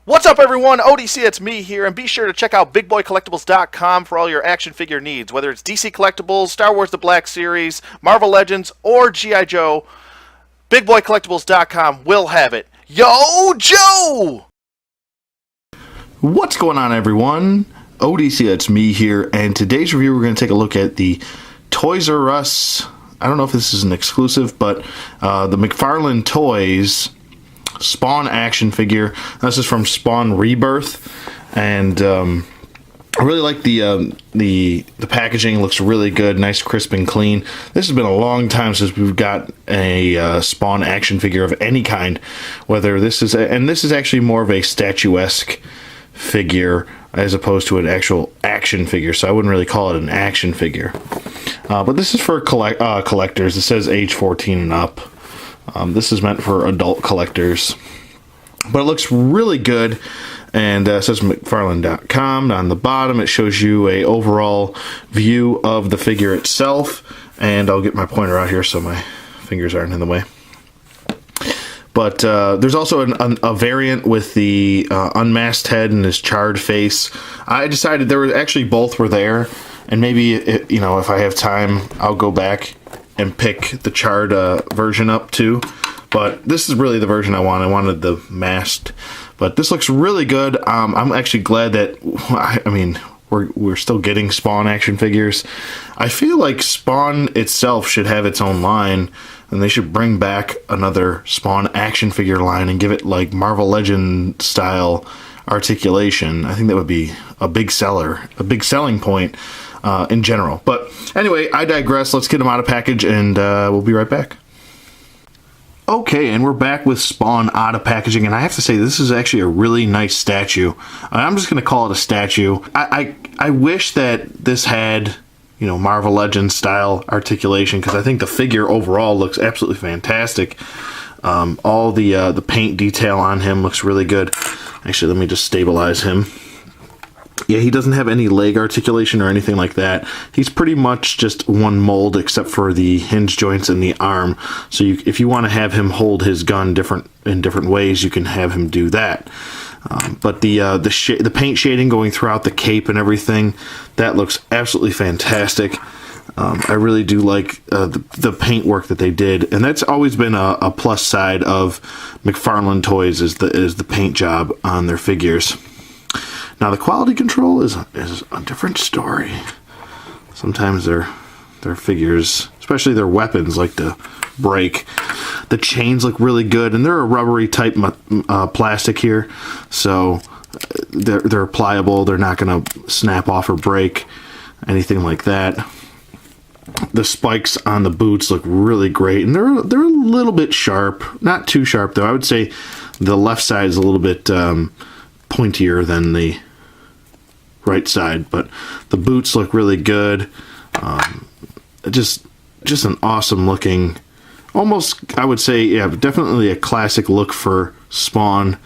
What's up, everyone? ODC, it's me here, and be sure to check out BigBoyCollectibles.com for all your action figure needs, whether it's DC Collectibles, Star Wars The Black Series, Marvel Legends, or G.I. Joe. BigBoyCollectibles.com will have it. Yo, Joe! What's going on, everyone? ODC, it's me here, and today's review we're going to take a look at the Toys R Us. I don't know if this is an exclusive, but the McFarlane Toys Spawn action figure. This is from Spawn Rebirth, and I really like the packaging. It looks really good, nice, crisp, and clean. This has been a long time since we've got a Spawn action figure of any kind. Whether this is and this is actually more of a statuesque figure as opposed to an actual action figure, so I wouldn't really call it an action figure. But this is for collectors. It says age 14 and up. This is meant for adult collectors, but it looks really good, and it says McFarlane.com. On the bottom it shows you a overall view of the figure itself, and I'll get my pointer out here so my fingers aren't in the way. But there's also a variant with the unmasked head and his charred face. I decided both were there, and maybe if I have time I'll go back and pick the charred version up too, but this is really the version I want. I wanted the masked, but this looks really good. I'm actually glad that we're still getting Spawn action figures. I feel like Spawn itself should have its own line, and they should bring back another Spawn action figure line and give it like Marvel Legend style articulation. I think that would be a big selling point in general. But anyway, I digress. Let's get them out of package, and we'll be right back. Okay, and we're back with Spawn out of packaging, and I have to say this is actually a really nice statue. I'm just going to call it a statue. I wish that this had Marvel Legends style articulation, because I think the figure overall looks absolutely fantastic. All the paint detail on him looks really good. Actually, let me just stabilize him. Yeah, he doesn't have any leg articulation or anything like that. He's pretty much just one mold except for the hinge joints and the arm. So if you want to have him hold his gun in different ways, you can have him do that. But the paint shading going throughout the cape and everything, that looks absolutely fantastic. I really do like the paint work that they did, and that's always been a plus side of McFarlane Toys is the paint job on their figures. Now the quality control is a different story. Sometimes their figures, especially their weapons, like to break. The chains look really good, and they're a rubbery type plastic here, so they're pliable. They're not going to snap off or break, anything like that. The spikes on the boots look really great, and they're a little bit sharp. Not too sharp though. I would say the left side is a little bit pointier than the right side, but the boots look really good. Just an awesome looking, almost, I would say, yeah, definitely a classic look for Spawn,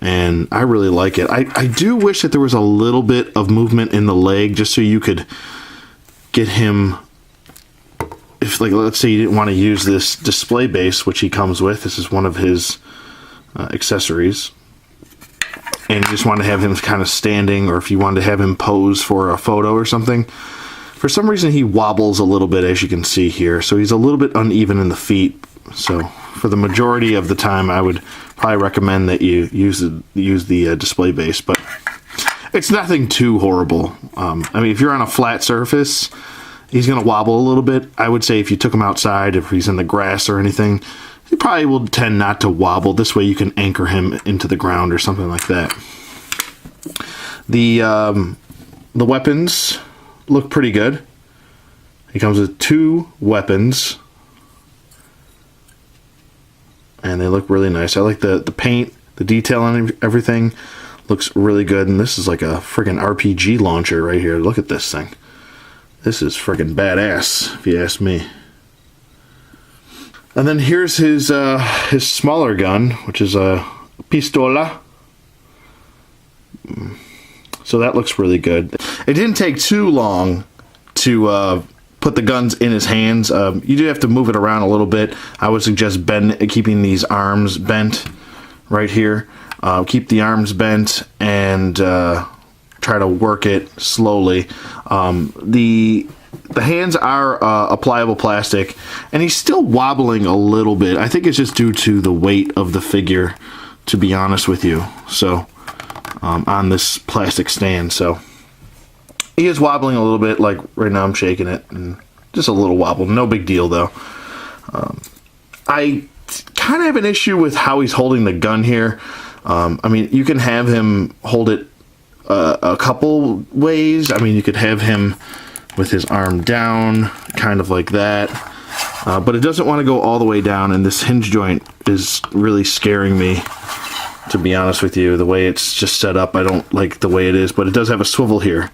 and I really like it. I do wish that there was a little bit of movement in the leg, just so you could get him, if, like, let's say you didn't want to use this display base, which he comes with. This is one of his accessories, and you just want to have him kind of standing, or if you wanted to have him pose for a photo or something. For some reason he wobbles a little bit, as you can see here, so he's a little bit uneven in the feet. So for the majority of the time I would probably recommend that you use the display base, but it's nothing too horrible. I mean, if you're on a flat surface, he's going to wobble a little bit. I would say if you took him outside, if he's in the grass or anything, he probably will tend not to wobble. This way you can anchor him into the ground or something like that. The weapons look pretty good. He comes with 2 weapons, and they look really nice. I like the paint, the detail on everything looks really good, and this is like a friggin' RPG launcher right here. Look at this thing. This is friggin' badass, if you ask me. And then here's his smaller gun, which is a pistola. So that looks really good. It didn't take too long to put the guns in his hands. You do have to move it around a little bit. I would suggest keeping these arms bent right here. keep the arms bent, and try to work it slowly. The hands are a pliable plastic, and he's still wobbling a little bit. I think it's just due to the weight of the figure, to be honest with you. So, on this plastic stand, so he is wobbling a little bit. Like right now, I'm shaking it, and just a little wobble. No big deal though. I kind of have an issue with how he's holding the gun here. I mean, you can have him hold it a couple ways. I mean, you could have him with his arm down, kind of like that. But it doesn't want to go all the way down, and this hinge joint is really scaring me, to be honest with you. The way it's just set up, I don't like the way it is, but it does have a swivel here.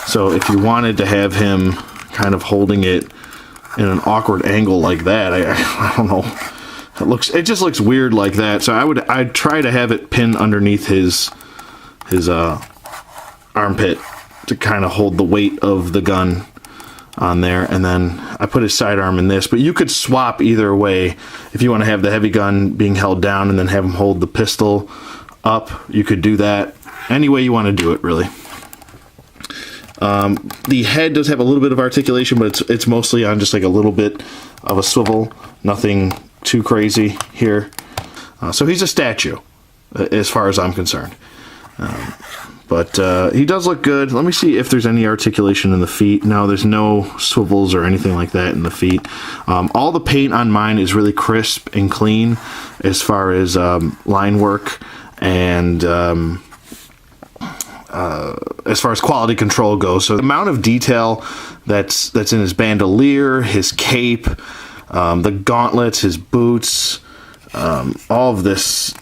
So if you wanted to have him kind of holding it in an awkward angle like that, I don't know. It just looks weird like that. So I'd try to have it pinned underneath his armpit to kind of hold the weight of the gun on there, and then I put his sidearm in this. But you could swap either way. If you want to have the heavy gun being held down and then have him hold the pistol up, you could do that. Any way you want to do it, really. The head does have a little bit of articulation, but it's mostly on just like a little bit of a swivel. Nothing too crazy here. So he's a statue, as far as I'm concerned. But he does look good. Let me see if there's any articulation in the feet. No, there's no swivels or anything like that in the feet. All the paint on mine is really crisp and clean as far as line work and as far as quality control goes. So the amount of detail that's in his bandolier, his cape, the gauntlets, his boots, all of this,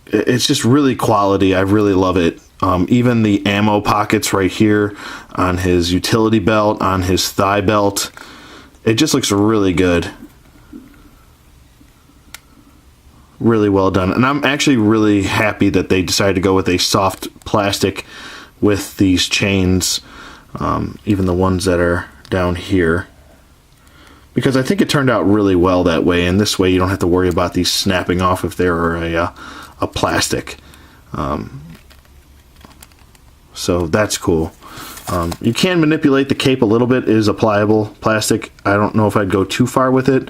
it's just really quality. I really love it. Even the ammo pockets right here on his utility belt, on his thigh belt, it just looks really good. Really well done. And I'm actually really happy that they decided to go with a soft plastic with these chains, even the ones that are down here, because I think it turned out really well that way, and this way you don't have to worry about these snapping off if they're a plastic. So that's cool. You can manipulate the cape a little bit. It is a pliable plastic. I don't know if I'd go too far with it,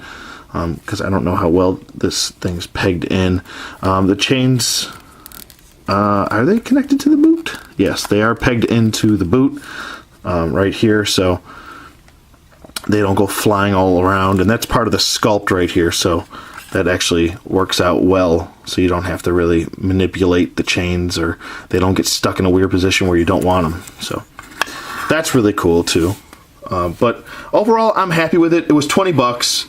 because I don't know how well this thing's pegged in. The chains, are they connected to the boot? Yes, they are pegged into the boot right here, so they don't go flying all around. And that's part of the sculpt right here, so that actually works out well, so you don't have to really manipulate the chains, or they don't get stuck in a weird position where you don't want them. So that's really cool too. But overall, I'm happy with it. It was $20.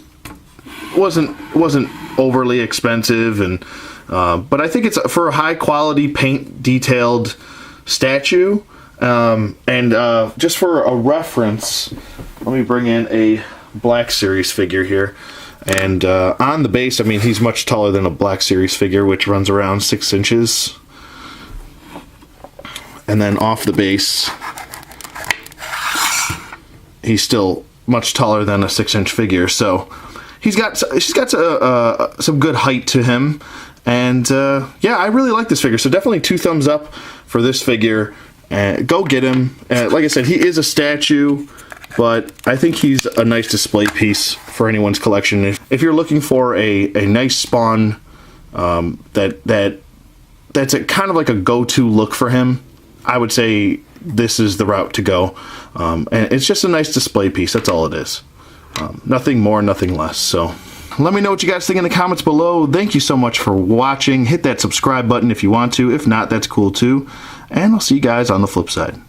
It wasn't overly expensive, and but I think it's for a high quality paint detailed statue. And just for a reference, let me bring in a Black Series figure here. And on the base, I mean, he's much taller than a Black Series figure, which runs around 6 inches. And then off the base, he's still much taller than a 6-inch figure. So she's got some good height to him. And yeah, I really like this figure. So definitely 2 thumbs up for this figure. Go get him. Like I said, he is a statue, but I think he's a nice display piece for anyone's collection. If you're looking for a nice Spawn that's a kind of like a go-to look for him, I would say this is the route to go. And it's just a nice display piece. That's all it is. Nothing more, nothing less. So let me know what you guys think in the comments below. Thank you so much for watching. Hit that subscribe button if you want to. If not, that's cool too. And I'll see you guys on the flip side.